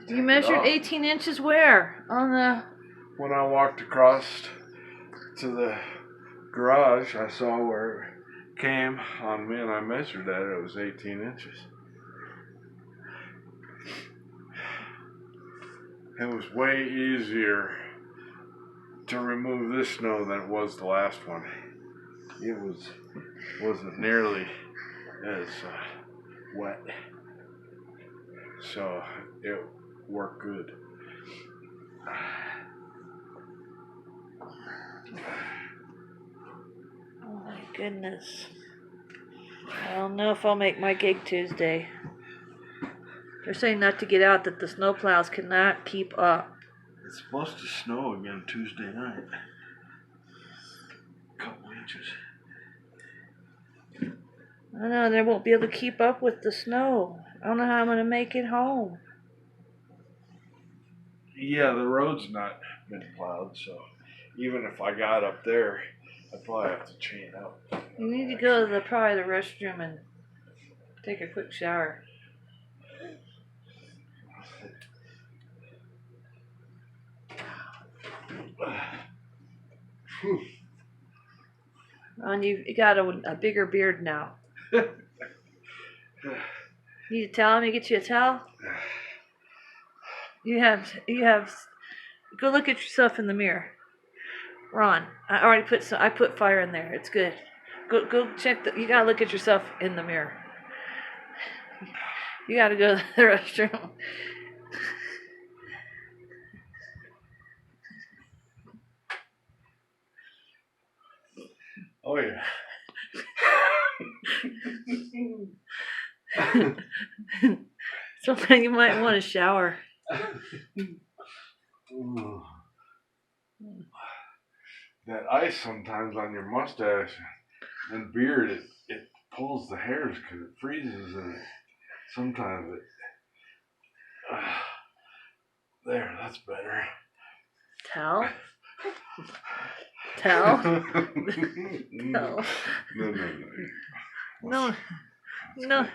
You measured 18 inches where? On the... When I walked across to the garage, I saw where it came on me and I measured that. It was 18 inches. It was way easier to remove this snow than it was the last one. It wasn't nearly as wet, so it worked good. Oh my goodness. I don't know if I'll make my gig Tuesday. They're saying not to get out, that the snowplows cannot keep up. It's supposed to snow again Tuesday night. A couple inches. I don't know, they won't be able to keep up with the snow. I don't know how I'm going to make it home. Yeah, the road's not been plowed, so even if I got up there, I'd probably have to chain up. You need to go to the restroom and take a quick shower. Ron, you got a bigger beard now. You need to tell him to get you a towel? You have, go look at yourself in the mirror. Ron, I already I put fire in there. It's good. Go check you gotta look at yourself in the mirror. You gotta go to the restroom. Oh yeah. Sometimes you might want to shower. That ice sometimes on your mustache and beard, it pulls the hairs because it freezes and sometimes it... there, that's better. Towel? Towel? No. No. No.